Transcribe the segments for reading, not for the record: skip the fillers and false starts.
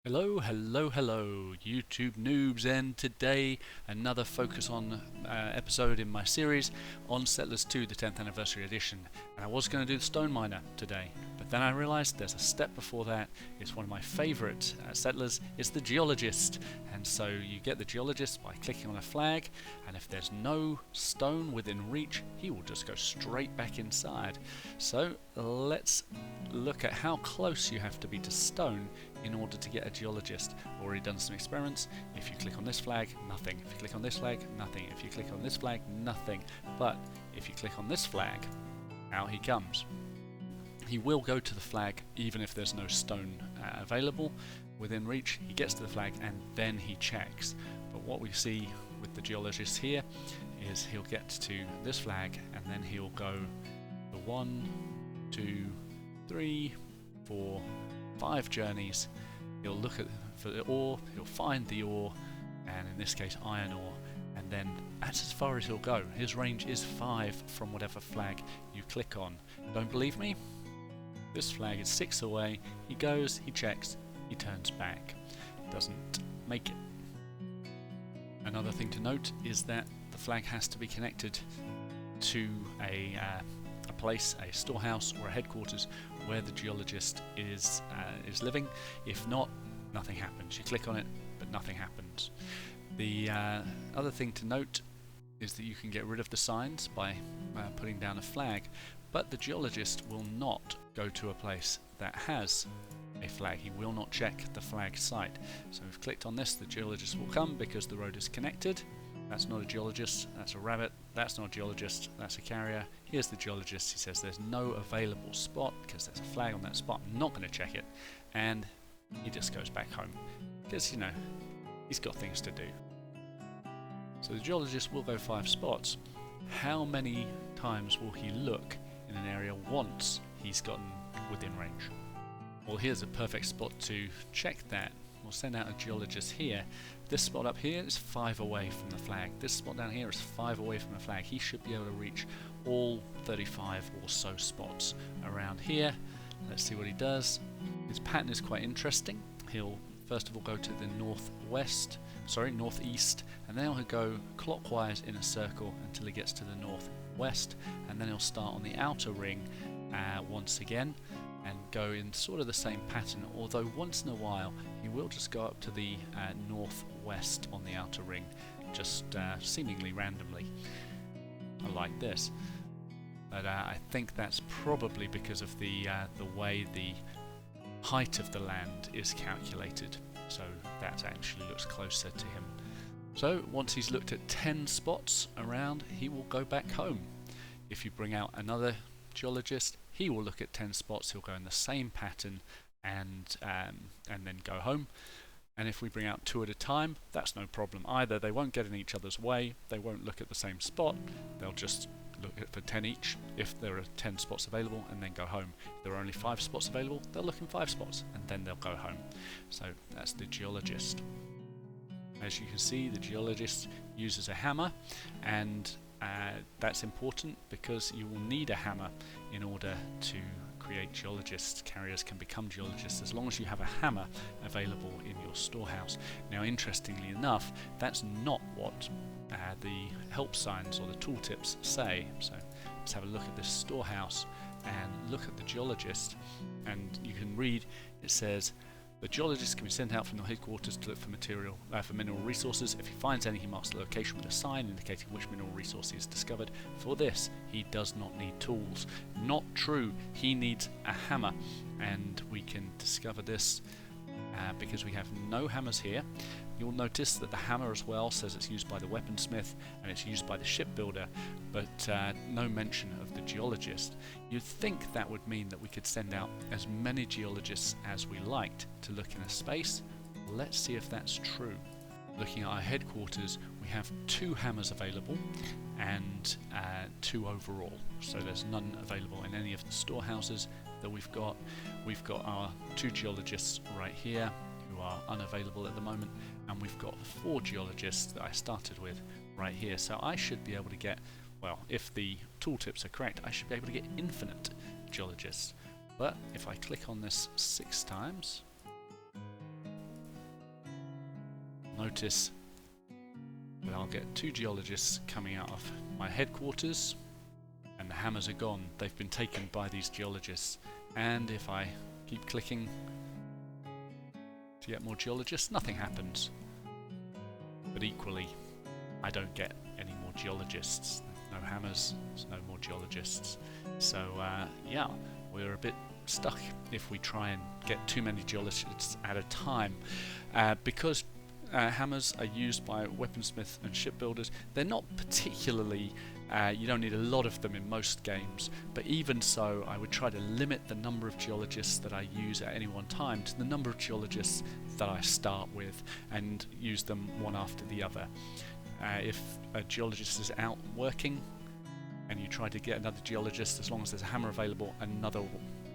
Hello, hello, hello, YouTube noobs, and today another Focus On episode in my series on Settlers 2, the 10th Anniversary Edition. And I was going to do the Stone Miner today, but then I realised there's a step before that. It's one of my favourite settlers, it's the Geologist. And so you get the Geologist by clicking on a flag, and if there's no stone within reach, he will just go straight back inside. So let's look at how close you have to be to stone in order to get a Geologist. I've already done some experiments. If you click on this flag, nothing. If you click on this flag, nothing. If you click on this flag, nothing. But if you click on this flag, out he comes. He will go to the flag even if there's no stone available within reach. He gets to the flag and then he checks. But what we see with the Geologist here is he'll get to this flag and then he'll go the 1, 2, 3, 4, 5 journeys. He'll look for the ore, he'll find the ore, and in this case iron ore, and then that's as far as he'll go. His range is 5 from whatever flag you click on. Don't believe me? This flag is 6 away. He goes, he checks, he turns back. Doesn't make it. Another thing to note is that the flag has to be connected to a place, a storehouse or a headquarters where the Geologist is living. If not, nothing happens. You click on it, but nothing happens. The other thing to note is that you can get rid of the signs by putting down a flag, but the Geologist will not go to a place that has a flag. He will not check the flag site. So we've clicked on this, the Geologist will come because the road is connected. That's not a Geologist, that's a rabbit. That's not a Geologist, that's a carrier. Here's the Geologist. He says there's no available spot because there's a flag on that spot. I'm not going to check it. And he just goes back home because, you know, he's got things to do. So the Geologist will go 5 spots. How many times will he look in an area once he's gotten within range? Well, here's a perfect spot to check that. We'll send out a Geologist here. This spot up here is 5 away from the flag. This spot down here is 5 away from the flag. He should be able to reach all 35 or so spots around here. Let's see what he does. His pattern is quite interesting. He'll first of all go to the northeast, and then he'll go clockwise in a circle until he gets to the northwest, and then he'll start on the outer ring once again and go in sort of the same pattern, although once in a while he will just go up to the northwest on the outer ring, just seemingly randomly, like this. But I think that's probably because of the way the height of the land is calculated, so that actually looks closer to him. So once he's looked at 10 spots around, he will go back home. If you bring out another Geologist, he will look at 10 spots, he'll go in the same pattern and then go home. And if we bring out 2 at a time, that's no problem either. They won't get in each other's way, they won't look at the same spot, they'll just look at for 10 each if there are 10 spots available and then go home. If there are only 5 spots available, they'll look in 5 spots and then they'll go home. So that's the Geologist. As you can see, the Geologist uses a hammer, and that's important because you will need a hammer in order to create Geologists. Carriers can become Geologists as long as you have a hammer available in your storehouse. Now, interestingly enough, that's not what the help signs or the tooltips say. So let's have a look at this storehouse and look at the Geologist, and you can read, it says, the Geologist can be sent out from the headquarters to look for mineral resources. If he finds any, he marks the location with a sign indicating which mineral resource he has discovered. For this, he does not need tools. Not true. He needs a hammer, and we can discover this because we have no hammers here. You'll notice that the hammer as well says it's used by the weaponsmith and it's used by the shipbuilder, but no mention of the Geologist. You'd think that would mean that we could send out as many Geologists as we liked to look in a space. Let's see if that's true. Looking at our headquarters, we have 2 hammers available and 2 overall, so there's none available in any of the storehouses that we've got. We've got our 2 Geologists right here who are unavailable at the moment, and we've got 4 Geologists that I started with right here. So I should be able to get, well, if the tooltips are correct, I should be able to get infinite Geologists. But if I click on this 6 times, notice that I'll get 2 geologists coming out of my headquarters, and the hammers are gone. They've been taken by these geologists. And if I keep clicking to get more geologists, nothing happens. But equally, I don't get any more geologists. No hammers, so no more geologists. So yeah, we're a bit stuck if we try and get too many geologists at a time. Because hammers are used by weaponsmiths and shipbuilders, they're not particularly, you don't need a lot of them in most games, but even so I would try to limit the number of geologists that I use at any one time to the number of geologists that I start with, and use them one after the other. If a geologist is out working and you try to get another geologist, as long as there's a hammer available, another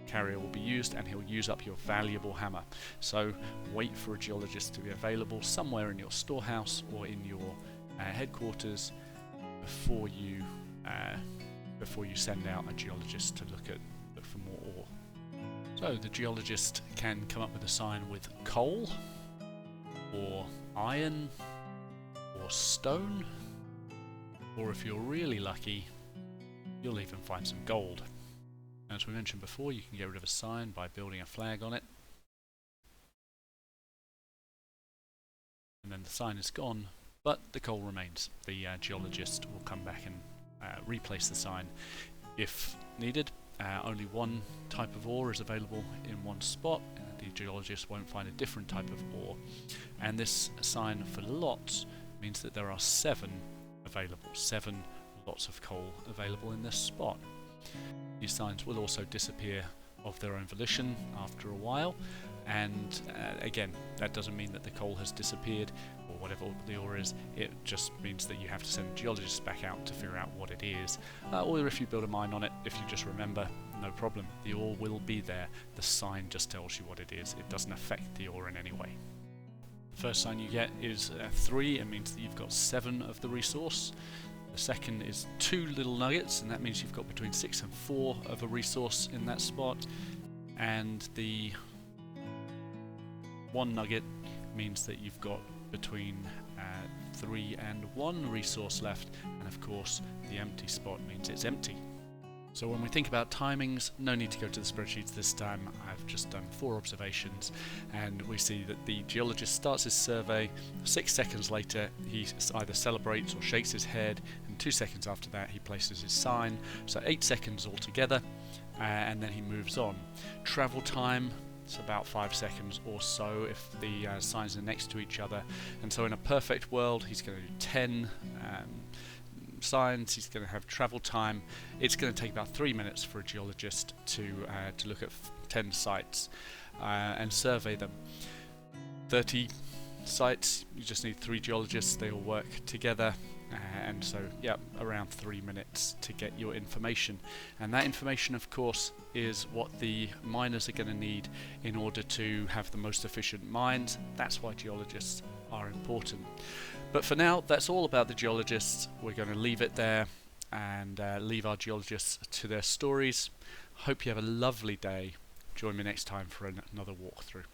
carrier will be used and he'll use up your valuable hammer. So wait for a geologist to be available somewhere in your storehouse or in your headquarters before you send out a geologist to look for more ore. So the geologist can come up with a sign with coal or iron or stone, or if you're really lucky, you'll even find some gold. As we mentioned before, you can get rid of a sign by building a flag on it, and then the sign is gone, but the coal remains. The geologist will come back and replace the sign if needed. Only one type of ore is available in one spot. The geologist won't find a different type of ore, and this sign for lots means that there are 7 available, 7 lots of coal available in this spot. These signs will also disappear of their own volition after a while, and again, that doesn't mean that the coal has disappeared or whatever the ore is. It just means that you have to send geologists back out to figure out what it is, or if you build a mine on it, if you just remember, no problem, the ore will be there. The sign just tells you what it is. It doesn't affect the ore in any way. The first sign you get is 3. It means that you've got 7 of the resource. The second is 2 little nuggets, and that means you've got between 6 and 4 of a resource in that spot. And the 1 nugget means that you've got between 3 and 1 resource left, and of course the empty spot means it's empty. So when we think about timings, no need to go to the spreadsheets this time. I've just done 4 observations, and we see that the geologist starts his survey. 6 seconds later he either celebrates or shakes his head, and 2 seconds after that he places his sign, so 8 seconds altogether, and then he moves on. Travel time, it's about 5 seconds or so if the signs are next to each other, and so in a perfect world he's going to do 10 signs. He's going to have travel time. It's going to take about 3 minutes for a geologist to look at 10 sites and survey them. 30 sites, you just need 3 geologists. They all work together, and so yeah, around 3 minutes to get your information. And that information, of course, is what the miners are going to need in order to have the most efficient mines. That's why geologists are important. But for now, that's all about the geologists. We're going to leave it there and leave our geologists to their stories. Hope you have a lovely day. Join me next time for another walkthrough.